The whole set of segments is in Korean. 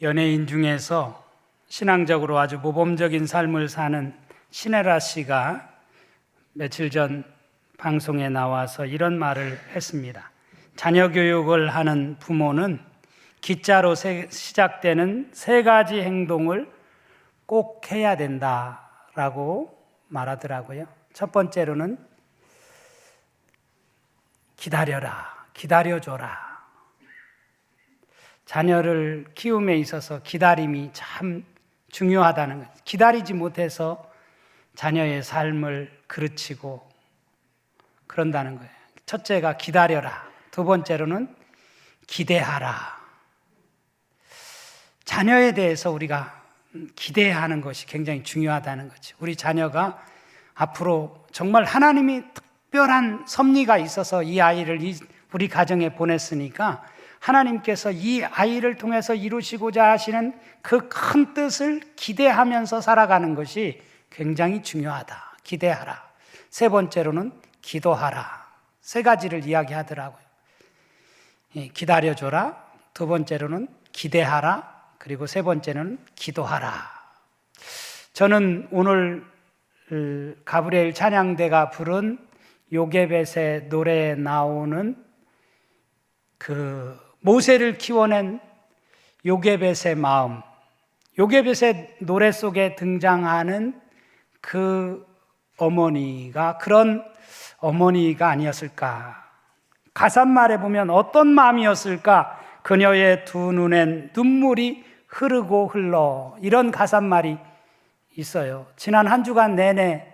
연예인 중에서 신앙적으로 아주 모범적인 삶을 사는 신혜라 씨가 며칠 전 방송에 나와서 이런 말을 했습니다. 자녀 교육을 하는 부모는 기자로 시작되는 세 가지 행동을 꼭 해야 된다라고 말하더라고요. 첫 번째로는 기다려라, 기다려줘라. 자녀를 키움에 있어서 기다림이 참 중요하다는 거예요. 기다리지 못해서 자녀의 삶을 그르치고 그런다는 거예요. 첫째가 기다려라. 두 번째로는 기대하라. 자녀에 대해서 우리가 기대하는 것이 굉장히 중요하다는 거죠. 우리 자녀가 앞으로 정말 하나님이 특별한 섭리가 있어서 이 아이를 우리 가정에 보냈으니까 하나님께서 이 아이를 통해서 이루시고자 하시는 그 큰 뜻을 기대하면서 살아가는 것이 굉장히 중요하다. 기대하라. 세 번째로는 기도하라. 세 가지를 이야기하더라고요. 기다려줘라. 두 번째로는 기대하라. 그리고 세 번째는 기도하라. 저는 오늘 가브리엘 찬양대가 부른 요게벳의 노래에 나오는 그 모세를 키워낸 요게벳의 마음, 요게벳의 노래 속에 등장하는 그 어머니가 그런 어머니가 아니었을까. 가사말에 보면 어떤 마음이었을까. 그녀의 두 눈엔 눈물이 흐르고 흘러, 이런 가사말이 있어요. 지난 한 주간 내내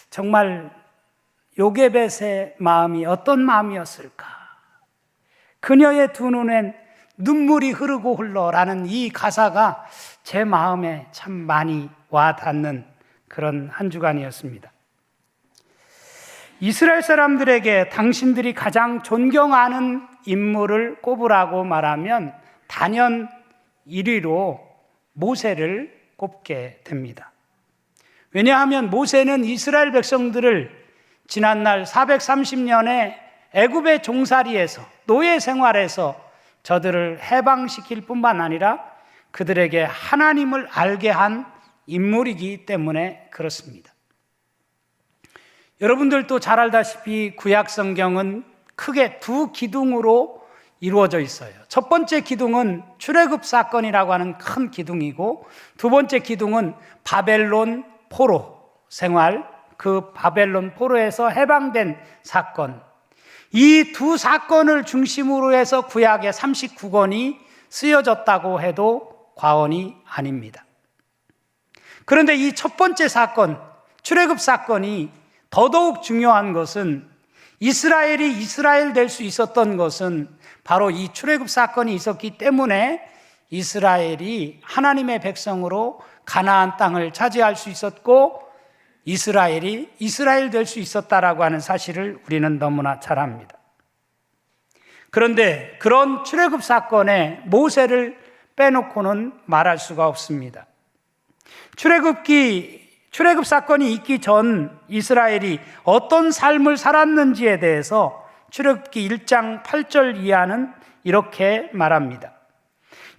정말 요게벳의 마음이 어떤 마음이었을까. 그녀의 두 눈엔 눈물이 흐르고 흘러라는 이 가사가 제 마음에 참 많이 와닿는 그런 한 주간이었습니다. 이스라엘 사람들에게 당신들이 가장 존경하는 인물을 꼽으라고 말하면 단연 1위로 모세를 꼽게 됩니다. 왜냐하면 모세는 이스라엘 백성들을 지난날 430년의 애굽의 종살이에서, 노예 생활에서 저들을 해방시킬 뿐만 아니라 그들에게 하나님을 알게 한 인물이기 때문에 그렇습니다. 여러분들도 잘 알다시피 구약 성경은 크게 두 기둥으로 이루어져 있어요. 첫 번째 기둥은 출애굽 사건이라고 하는 큰 기둥이고, 두 번째 기둥은 바벨론 포로 생활, 그 바벨론 포로에서 해방된 사건. 이 두 사건을 중심으로 해서 구약의 39권이 쓰여졌다고 해도 과언이 아닙니다. 그런데 이 첫 번째 사건, 출애굽 사건이 더더욱 중요한 것은, 이스라엘이 이스라엘 될 수 있었던 것은 바로 이 출애굽 사건이 있었기 때문에 이스라엘이 하나님의 백성으로 가나안 땅을 차지할 수 있었고, 이스라엘이 이스라엘 될 수 있었다라고 하는 사실을 우리는 너무나 잘 압니다. 그런데 그런 출애굽 사건에 모세를 빼놓고는 말할 수가 없습니다. 출애굽 사건이 있기 전 이스라엘이 어떤 삶을 살았는지에 대해서 출애굽기 1장 8절 이하는 이렇게 말합니다.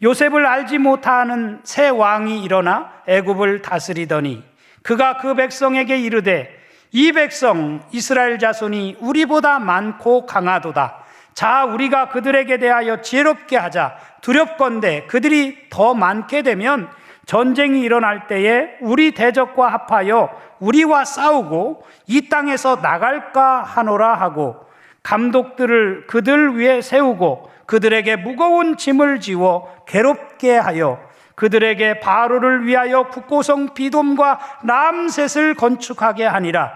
요셉을 알지 못하는 새 왕이 일어나 애굽을 다스리더니 그가 그 백성에게 이르되, 이 백성 이스라엘 자손이 우리보다 많고 강하도다. 자, 우리가 그들에게 대하여 지혜롭게 하자. 두렵건대 그들이 더 많게 되면 전쟁이 일어날 때에 우리 대적과 합하여 우리와 싸우고 이 땅에서 나갈까 하노라 하고, 감독들을 그들 위에 세우고 그들에게 무거운 짐을 지워 괴롭게 하여 그들에게 바로를 위하여 국고성 비돔과 람셋을 건축하게 하니라.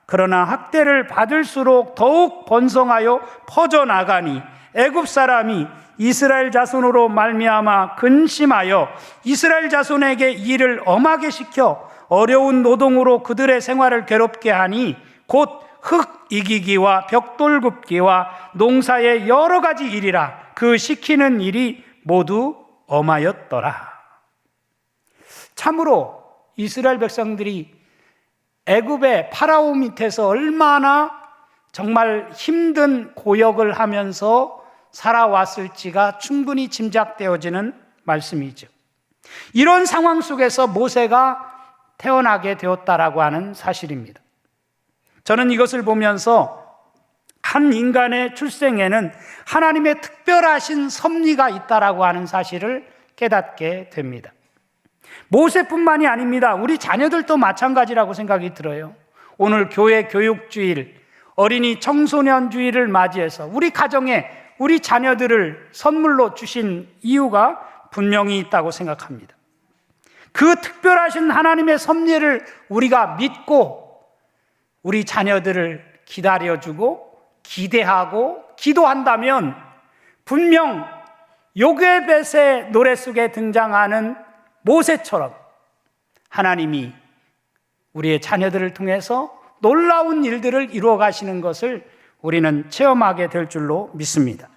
그러나 학대를 받을수록 더욱 번성하여 퍼져나가니 애굽 사람이 이스라엘 자손으로 말미암아 근심하여 이스라엘 자손에게 일을 엄하게 시켜 어려운 노동으로 그들의 생활을 괴롭게 하니 곧 흙 이기기와 벽돌 굽기와 농사의 여러 가지 일이라. 그 시키는 일이 모두 엄하였더라. 참으로 이스라엘 백성들이 애굽의 파라오 밑에서 얼마나 정말 힘든 고역을 하면서 살아왔을지가 충분히 짐작되어지는 말씀이죠. 이런 상황 속에서 모세가 태어나게 되었다라고 하는 사실입니다. 저는 이것을 보면서 한 인간의 출생에는 하나님의 특별하신 섭리가 있다라고 하는 사실을 깨닫게 됩니다. 모세뿐만이 아닙니다. 우리 자녀들도 마찬가지라고 생각이 들어요. 오늘 교회 교육주일, 어린이 청소년 주일을 맞이해서 우리 가정에 우리 자녀들을 선물로 주신 이유가 분명히 있다고 생각합니다. 그 특별하신 하나님의 섭리를 우리가 믿고 우리 자녀들을 기다려주고 기대하고 기도한다면 분명 요게벳의 노래 속에 등장하는 모세처럼 하나님이 우리의 자녀들을 통해서 놀라운 일들을 이루어 가시는 것을 우리는 체험하게 될 줄로 믿습니다.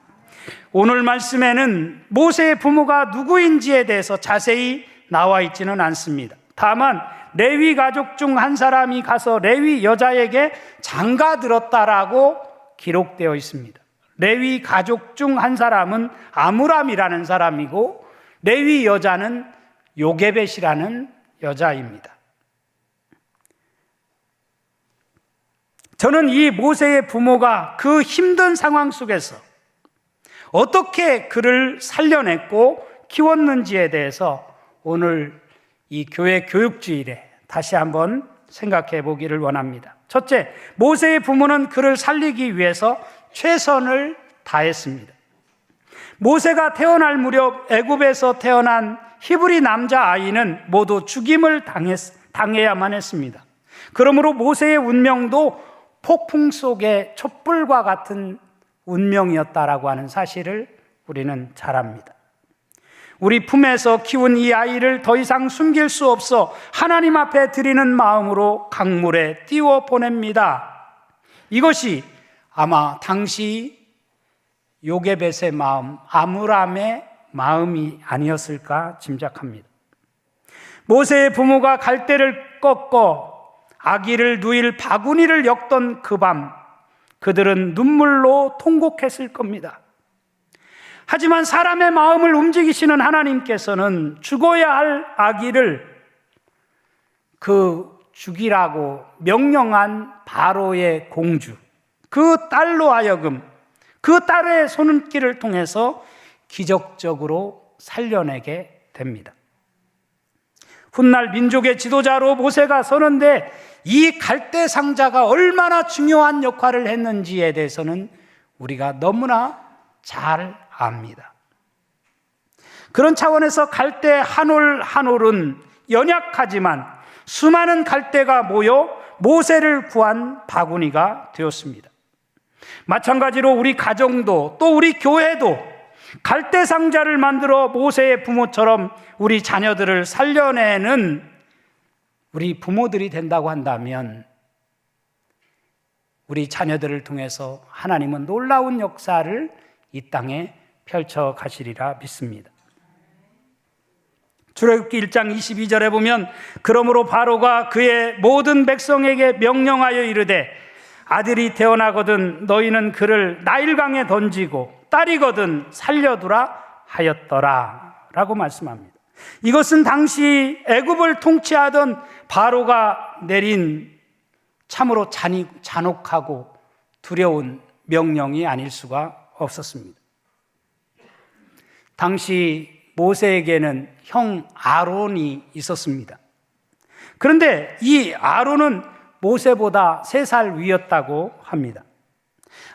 오늘 말씀에는 모세의 부모가 누구인지에 대해서 자세히 나와 있지는 않습니다. 다만 레위 가족 중 한 사람이 가서 레위 여자에게 장가들었다라고 기록되어 있습니다. 레위 가족 중 한 사람은 아므람이라는 사람이고 레위 여자는 요게벳이라는 여자입니다. 저는 이 모세의 부모가 그 힘든 상황 속에서 어떻게 그를 살려냈고 키웠는지에 대해서 오늘 이 교회 교육주일에 다시 한번 생각해 보기를 원합니다. 첫째, 모세의 부모는 그를 살리기 위해서 최선을 다했습니다. 모세가 태어날 무렵 애굽에서 태어난 히브리 남자아이는 모두 죽임을 당해야만 했습니다. 그러므로 모세의 운명도 폭풍 속의 촛불과 같은 운명이었다라고 하는 사실을 우리는 잘 압니다. 우리 품에서 키운 이 아이를 더 이상 숨길 수 없어 하나님 앞에 드리는 마음으로 강물에 띄워 보냅니다. 이것이 아마 당시 요게벳의 마음, 아므람의 마음이 아니었을까 짐작합니다. 모세의 부모가 갈대를 꺾어 아기를 누일 바구니를 엮던 그 밤, 그들은 눈물로 통곡했을 겁니다. 하지만 사람의 마음을 움직이시는 하나님께서는 죽어야 할 아기를 그 죽이라고 명령한 바로의 공주, 그 딸로 하여금 그 딸의 손길을 통해서 기적적으로 살려내게 됩니다. 훗날 민족의 지도자로 모세가 서는데 이 갈대 상자가 얼마나 중요한 역할을 했는지에 대해서는 우리가 너무나 잘 압니다. 그런 차원에서 갈대 한 올 한 올은 연약하지만 수많은 갈대가 모여 모세를 구한 바구니가 되었습니다. 마찬가지로 우리 가정도 또 우리 교회도 갈대 상자를 만들어 모세의 부모처럼 우리 자녀들을 살려내는 우리 부모들이 된다고 한다면 우리 자녀들을 통해서 하나님은 놀라운 역사를 이 땅에 펼쳐 가시리라 믿습니다. 출애굽기 1장 22절에 보면 그러므로 바로가 그의 모든 백성에게 명령하여 이르되 아들이 태어나거든 너희는 그를 나일강에 던지고 딸이거든 살려두라 하였더라 라고 말씀합니다. 이것은 당시 애굽을 통치하던 바로가 내린 참으로 잔혹하고 두려운 명령이 아닐 수가 없었습니다. 당시 모세에게는 형 아론이 있었습니다. 그런데 이 아론은 모세보다 3살 위였다고 합니다.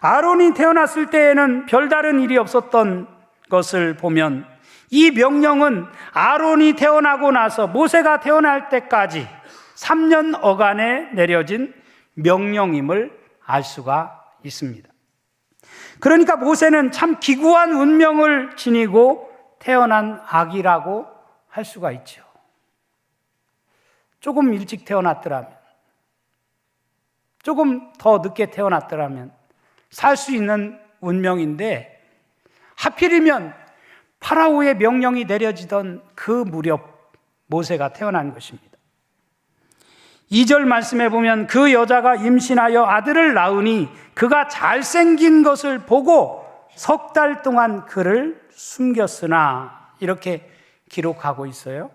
아론이 태어났을 때에는 별다른 일이 없었던 것을 보면 이 명령은 아론이 태어나고 나서 모세가 태어날 때까지 3년 어간에 내려진 명령임을 알 수가 있습니다. 그러니까 모세는 참 기구한 운명을 지니고 태어난 아기라고 할 수가 있죠. 조금 일찍 태어났더라면, 조금 더 늦게 태어났더라면 살 수 있는 운명인데 하필이면 파라오의 명령이 내려지던 그 무렵 모세가 태어난 것입니다. 2절 말씀에 보면 그 여자가 임신하여 아들을 낳으니 그가 잘생긴 것을 보고 3달 동안 그를 숨겼으나 이렇게 기록하고 있어요?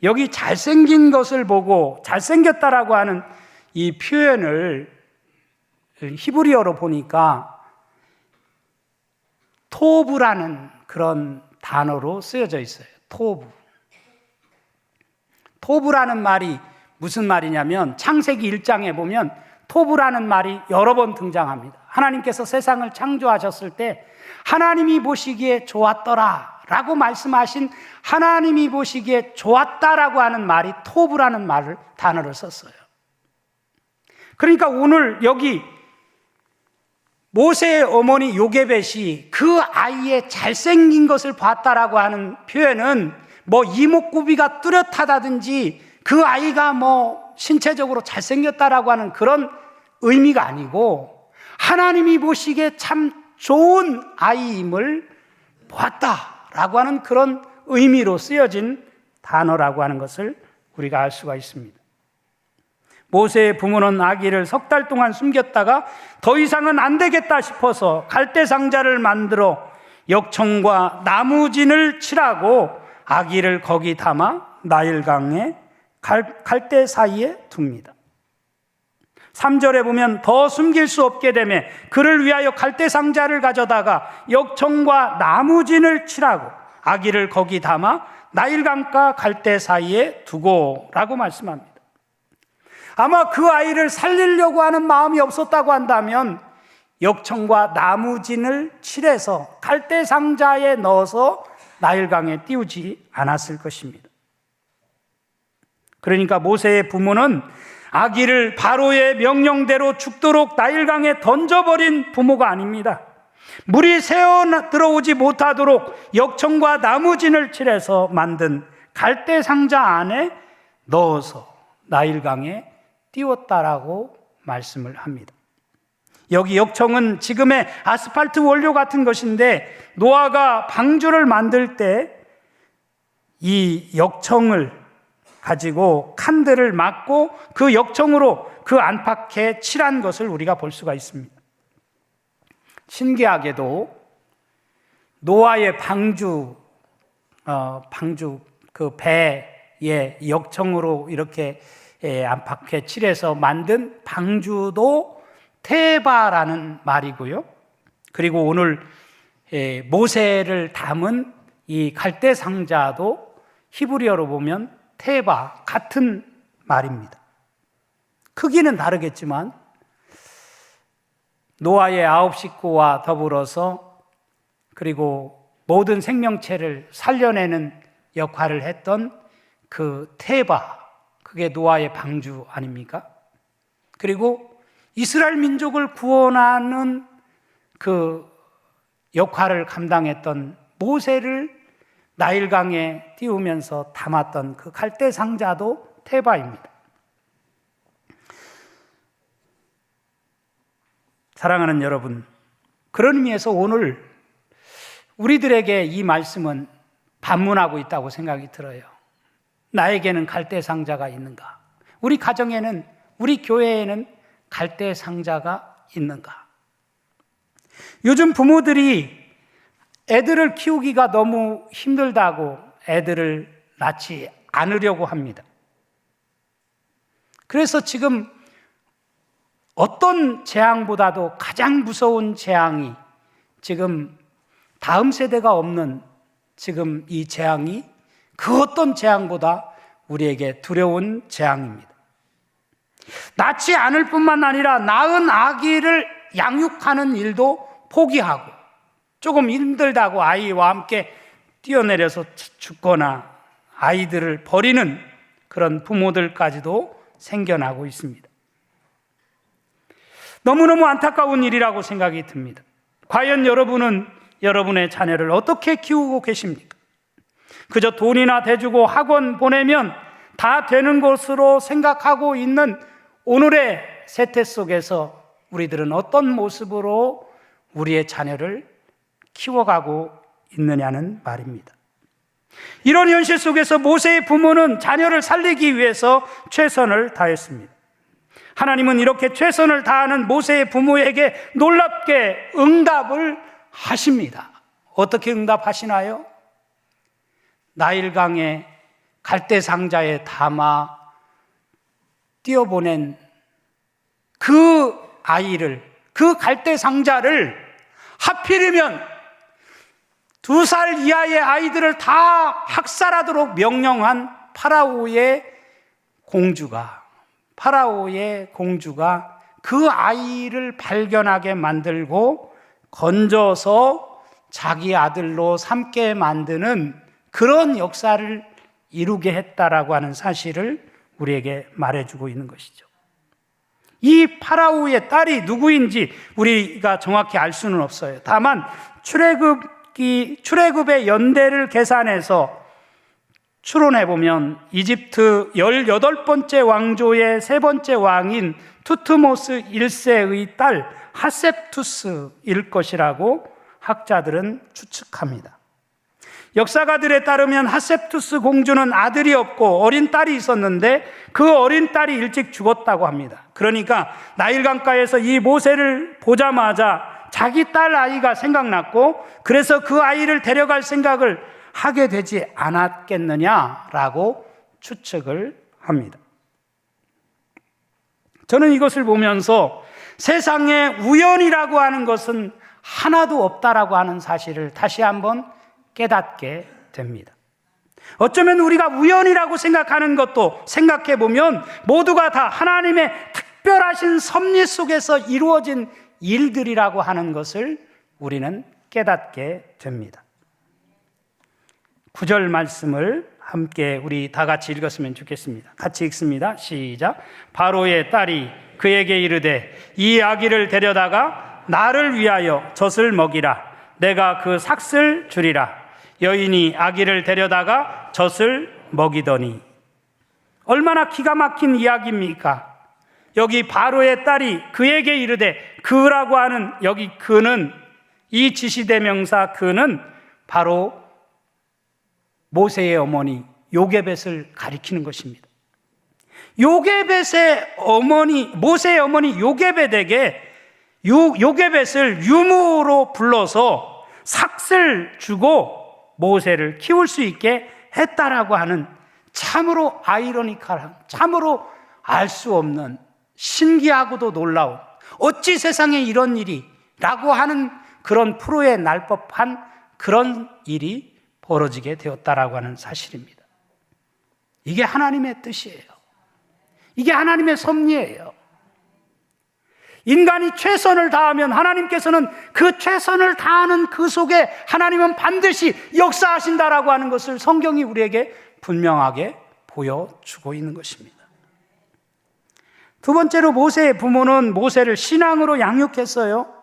여기 잘생긴 것을 보고 잘생겼다라고 하는 이 표현을 히브리어로 보니까 토브라는 그런 단어로 쓰여져 있어요. 토브라는 말이 무슨 말이냐면 창세기 1장에 보면 토브라는 말이 여러 번 등장합니다. 하나님께서 세상을 창조하셨을 때 하나님이 보시기에 좋았더라 라고 말씀하신 하나님이 보시기에 좋았다라고 하는 말이 토브라는 단어를 썼어요. 그러니까 오늘 여기 모세의 어머니 요게벳이 그 아이의 잘생긴 것을 봤다라고 하는 표현은 뭐 이목구비가 뚜렷하다든지 그 아이가 뭐 신체적으로 잘생겼다라고 하는 그런 의미가 아니고 하나님이 보시기에 참 좋은 아이임을 보았다라고 하는 그런 의미로 쓰여진 단어라고 하는 것을 우리가 알 수가 있습니다. 모세의 부모는 아기를 3달 동안 숨겼다가 더 이상은 안 되겠다 싶어서 갈대 상자를 만들어 역청과 나무진을 칠하고 아기를 거기 담아 나일강의 갈대 사이에 둡니다. 3절에 보면 더 숨길 수 없게 되매 그를 위하여 갈대 상자를 가져다가 역청과 나무진을 칠하고 아기를 거기 담아 나일강과 갈대 사이에 두고 라고 말씀합니다. 아마 그 아이를 살리려고 하는 마음이 없었다고 한다면 역청과 나무진을 칠해서 갈대 상자에 넣어서 나일강에 띄우지 않았을 것입니다. 그러니까 모세의 부모는 아기를 바로의 명령대로 죽도록 나일강에 던져버린 부모가 아닙니다. 물이 새어 들어오지 못하도록 역청과 나무진을 칠해서 만든 갈대 상자 안에 넣어서 나일강에 띄웠다라고 말씀을 합니다. 여기 역청은 지금의 아스팔트 원료 같은 것인데 노아가 방주를 만들 때 이 역청을 가지고 칸들을 막고 그 역청으로 그 안팎에 칠한 것을 우리가 볼 수가 있습니다. 신기하게도 노아의 방주 그 배에 역청으로 이렇게 안팎에 칠해서 만든 방주도 테바라는 말이고요. 그리고 오늘 모세를 담은 이 갈대 상자도 히브리어로 보면 테바, 같은 말입니다. 크기는 다르겠지만 노아의 9 식구와 더불어서 그리고 모든 생명체를 살려내는 역할을 했던 그 테바, 그게 노아의 방주 아닙니까? 그리고 이스라엘 민족을 구원하는 그 역할을 감당했던 모세를 나일강에 띄우면서 담았던 그 갈대 상자도 테바입니다. 사랑하는 여러분, 그런 의미에서 오늘 우리들에게 이 말씀은 반문하고 있다고 생각이 들어요. 나에게는 갈대 상자가 있는가? 우리 가정에는, 우리 교회에는 갈대 상자가 있는가? 요즘 부모들이 애들을 키우기가 너무 힘들다고 애들을 낳지 않으려고 합니다. 그래서 지금 어떤 재앙보다도 가장 무서운 재앙이 지금 다음 세대가 없는 지금 이 재앙이 그 어떤 재앙보다 우리에게 두려운 재앙입니다. 낳지 않을 뿐만 아니라 낳은 아기를 양육하는 일도 포기하고 조금 힘들다고 아이와 함께 뛰어내려서 죽거나 아이들을 버리는 그런 부모들까지도 생겨나고 있습니다. 너무너무 안타까운 일이라고 생각이 듭니다. 과연 여러분은 여러분의 자녀를 어떻게 키우고 계십니까? 그저 돈이나 대주고 학원 보내면 다 되는 것으로 생각하고 있는 오늘의 세태 속에서 우리들은 어떤 모습으로 우리의 자녀를 키워가고 있느냐는 말입니다. 이런 현실 속에서 모세의 부모는 자녀를 살리기 위해서 최선을 다했습니다. 하나님은 이렇게 최선을 다하는 모세의 부모에게 놀랍게 응답을 하십니다. 어떻게 응답하시나요? 나일강에 갈대 상자에 담아 띄어보낸 그 아이를, 그 갈대 상자를 하필이면 2살 이하의 아이들을 다 학살하도록 명령한 파라오의 공주가 그 아이를 발견하게 만들고 건져서 자기 아들로 삼게 만드는 그런 역사를 이루게 했다라고 하는 사실을 우리에게 말해주고 있는 것이죠. 이 파라오의 딸이 누구인지 우리가 정확히 알 수는 없어요. 다만 출애굽의 연대를 계산해서 추론해보면 이집트 18번째 왕조의 3번째 왕인 투트모스 1세의 딸 하셉투스일 것이라고 학자들은 추측합니다. 역사가들에 따르면 하셉투스 공주는 아들이 없고 어린 딸이 있었는데 그 어린 딸이 일찍 죽었다고 합니다. 그러니까 나일강가에서 이 모세를 보자마자 자기 딸 아이가 생각났고 그래서 그 아이를 데려갈 생각을 하게 되지 않았겠느냐라고 추측을 합니다. 저는 이것을 보면서 세상에 우연이라고 하는 것은 하나도 없다라고 하는 사실을 다시 한번 깨닫게 됩니다. 어쩌면 우리가 우연이라고 생각하는 것도 생각해 보면 모두가 다 하나님의 특별하신 섭리 속에서 이루어진 일들이라고 하는 것을 우리는 깨닫게 됩니다. 9절 말씀을 함께 우리 다 같이 읽었으면 좋겠습니다. 같이 읽습니다. 시작. 바로의 딸이 그에게 이르되 이 아기를 데려다가 나를 위하여 젖을 먹이라. 내가 그 삭을 주리라. 여인이 아기를 데려다가 젖을 먹이더니. 얼마나 기가 막힌 이야기입니까? 여기 바로의 딸이 그에게 이르되, 그라고 하는 여기 그는, 이 지시대명사 그는 바로 모세의 어머니 요게벳을 가리키는 것입니다. 요게벳의 어머니, 모세의 어머니 요게벳에게 요게벳을 유모로 불러서 삭을 주고 모세를 키울 수 있게 했다라고 하는 참으로 아이러니컬한, 참으로 알 수 없는, 신기하고도 놀라운, 어찌 세상에 이런 일이 라고 하는 그런 프로에 날 법한 그런 일이 벌어지게 되었다라고 하는 사실입니다. 이게 하나님의 뜻이에요. 이게 하나님의 섭리예요. 인간이 최선을 다하면 하나님께서는 그 최선을 다하는 그 속에 하나님은 반드시 역사하신다라고 하는 것을 성경이 우리에게 분명하게 보여주고 있는 것입니다. 두 번째로 모세의 부모는 모세를 신앙으로 양육했어요.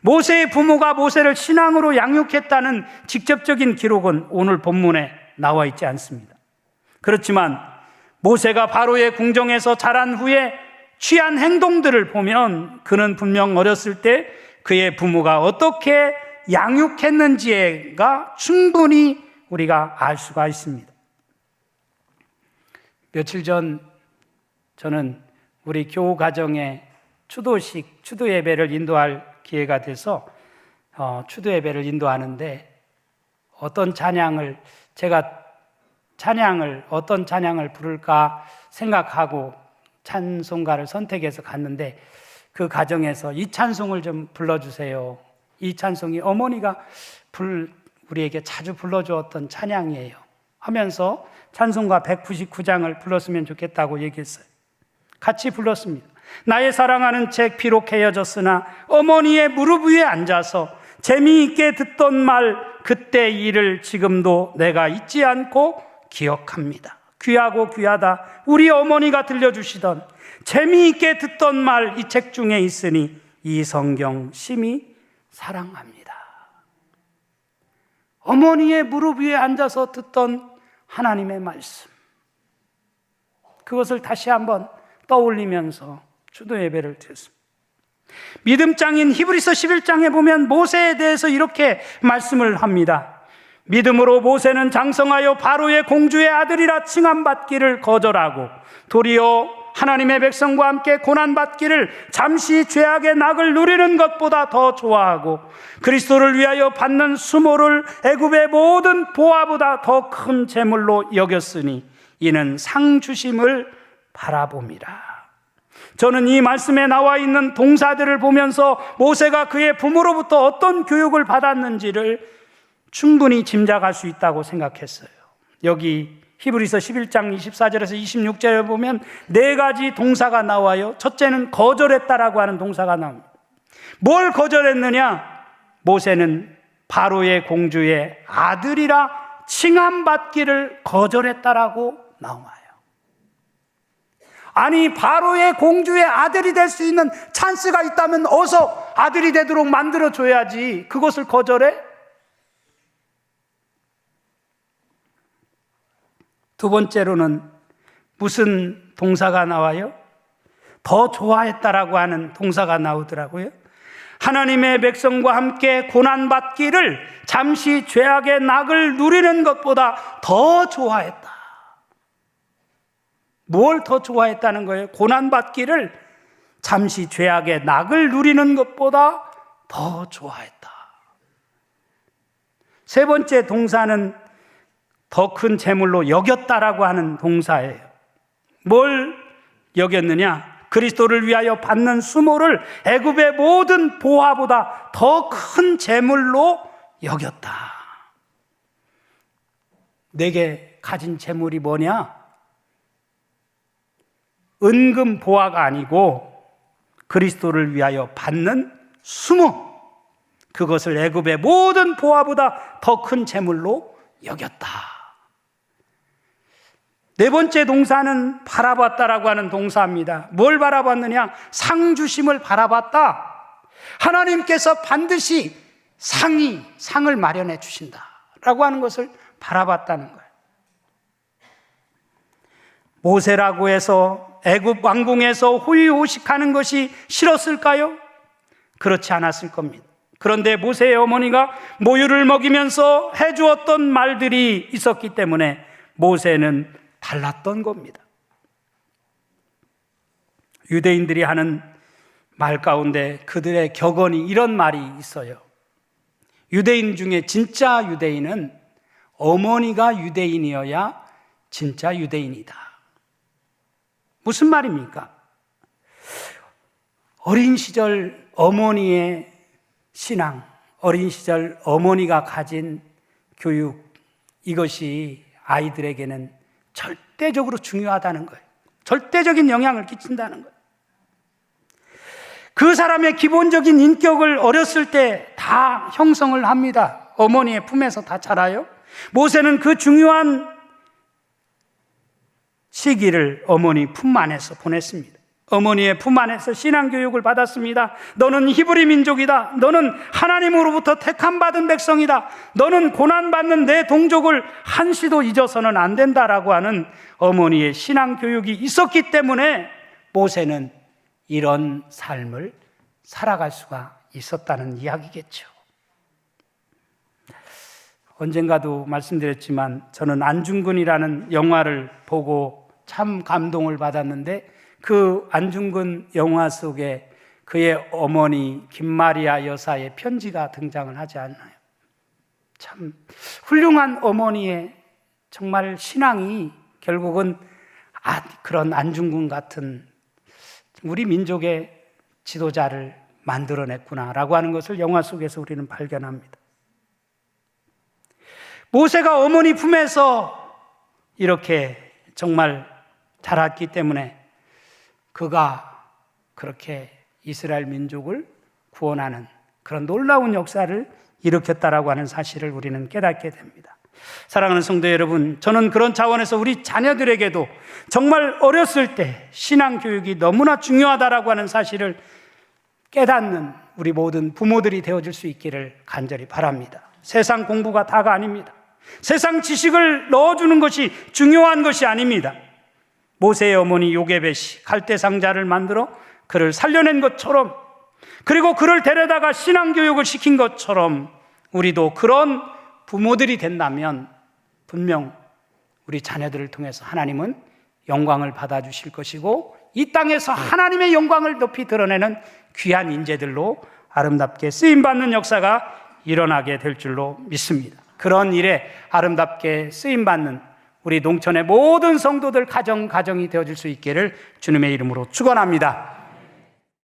모세의 부모가 모세를 신앙으로 양육했다는 직접적인 기록은 오늘 본문에 나와 있지 않습니다. 그렇지만 모세가 바로의 궁정에서 자란 후에 취한 행동들을 보면 그는 분명 어렸을 때 그의 부모가 어떻게 양육했는지가 충분히 우리가 알 수가 있습니다. 며칠 전 저는 우리 교우 가정의 추도 예배를 인도할 기회가 돼서 추도 예배를 인도하는데 어떤 찬양을 부를까 생각하고 찬송가를 선택해서 갔는데 그 가정에서 이 찬송을 좀 불러주세요. 이 찬송이 어머니가 우리에게 자주 불러주었던 찬양이에요 하면서 찬송가 199장을 불렀으면 좋겠다고 얘기했어요. 같이 불렀습니다. 나의 사랑하는 책 비록 헤어졌으나 어머니의 무릎 위에 앉아서 재미있게 듣던 말 그때 일을 지금도 내가 잊지 않고 기억합니다. 귀하고 귀하다 우리 어머니가 들려주시던 재미있게 듣던 말 이 책 중에 있으니 이 성경 심히 사랑합니다. 어머니의 무릎 위에 앉아서 듣던 하나님의 말씀, 그것을 다시 한번 떠올리면서 추도 예배를 드렸습니다. 믿음장인 히브리서 11장에 보면 모세에 대해서 이렇게 말씀을 합니다. 믿음으로 모세는 장성하여 바로의 공주의 아들이라 칭함받기를 거절하고 도리어 하나님의 백성과 함께 고난받기를 잠시 죄악의 낙을 누리는 것보다 더 좋아하고 그리스도를 위하여 받는 수모를 애굽의 모든 보화보다 더 큰 재물로 여겼으니 이는 상 주심을 바라봅니다. 저는 이 말씀에 나와 있는 동사들을 보면서 모세가 그의 부모로부터 어떤 교육을 받았는지를 충분히 짐작할 수 있다고 생각했어요. 여기 히브리서 11장 24절에서 26절에 보면 네 가지 동사가 나와요. 첫째는 거절했다라고 하는 동사가 나옵니다. 뭘 거절했느냐? 모세는 바로의 공주의 아들이라 칭함받기를 거절했다라고 나와요. 아니, 바로의 공주의 아들이 될 수 있는 찬스가 있다면 어서 아들이 되도록 만들어줘야지 그것을 거절해? 두 번째로는 무슨 동사가 나와요? 더 좋아했다라고 하는 동사가 나오더라고요. 하나님의 백성과 함께 고난받기를 잠시 죄악의 낙을 누리는 것보다 더 좋아했다. 뭘 더 좋아했다는 거예요? 고난받기를 잠시 죄악의 낙을 누리는 것보다 더 좋아했다. 세 번째 동사는 더 큰 재물로 여겼다라고 하는 동사예요. 뭘 여겼느냐? 그리스도를 위하여 받는 수모를 애굽의 모든 보화보다 더 큰 재물로 여겼다. 내게 가진 재물이 뭐냐? 은금 보화가 아니고 그리스도를 위하여 받는 수모, 그것을 애굽의 모든 보화보다 더 큰 재물로 여겼다. 네 번째 동사는 바라봤다라고 하는 동사입니다. 뭘 바라봤느냐? 상 주심을 바라봤다. 하나님께서 반드시 상을 마련해 주신다라고 하는 것을 바라봤다는 거예요. 모세라고 해서 애굽 왕궁에서 호의호식하는 것이 싫었을까요? 그렇지 않았을 겁니다. 그런데 모세의 어머니가 모유를 먹이면서 해주었던 말들이 있었기 때문에 모세는 달랐던 겁니다. 유대인들이 하는 말 가운데 그들의 격언이 이런 말이 있어요. 유대인 중에 진짜 유대인은 어머니가 유대인이어야 진짜 유대인이다. 무슨 말입니까? 어린 시절 어머니의 신앙, 어린 시절 어머니가 가진 교육, 이것이 아이들에게는 절대적으로 중요하다는 거예요. 절대적인 영향을 끼친다는 거예요. 그 사람의 기본적인 인격을 어렸을 때 다 형성을 합니다. 어머니의 품에서 다 자라요. 모세는 그 중요한 시기를 어머니 품 안에서 보냈습니다. 어머니의 품 안에서 신앙교육을 받았습니다. 너는 히브리 민족이다. 너는 하나님으로부터 택함받은 백성이다. 너는 고난받는 내 동족을 한시도 잊어서는 안 된다라고 하는 어머니의 신앙교육이 있었기 때문에 모세는 이런 삶을 살아갈 수가 있었다는 이야기겠죠. 언젠가도 말씀드렸지만 저는 안중근이라는 영화를 보고 참 감동을 받았는데 그 안중근 영화 속에 그의 어머니 김마리아 여사의 편지가 등장을 하지 않나요? 참 훌륭한 어머니의 정말 신앙이 결국은 그런 안중근 같은 우리 민족의 지도자를 만들어냈구나라고 하는 것을 영화 속에서 우리는 발견합니다. 모세가 어머니 품에서 이렇게 정말 자랐기 때문에 그가 그렇게 이스라엘 민족을 구원하는 그런 놀라운 역사를 일으켰다라고 하는 사실을 우리는 깨닫게 됩니다. 사랑하는 성도 여러분, 저는 그런 차원에서 우리 자녀들에게도 정말 어렸을 때 신앙교육이 너무나 중요하다라고 하는 사실을 깨닫는 우리 모든 부모들이 되어줄 수 있기를 간절히 바랍니다. 세상 공부가 다가 아닙니다. 세상 지식을 넣어주는 것이 중요한 것이 아닙니다. 모세의 어머니 요게벳이 갈대 상자를 만들어 그를 살려낸 것처럼, 그리고 그를 데려다가 신앙교육을 시킨 것처럼 우리도 그런 부모들이 된다면 분명 우리 자녀들을 통해서 하나님은 영광을 받아주실 것이고 이 땅에서 하나님의 영광을 높이 드러내는 귀한 인재들로 아름답게 쓰임받는 역사가 일어나게 될 줄로 믿습니다. 그런 일에 아름답게 쓰임받는 우리 농천의 모든 성도들 가정이 되어질 수 있기를 주님의 이름으로 축원합니다.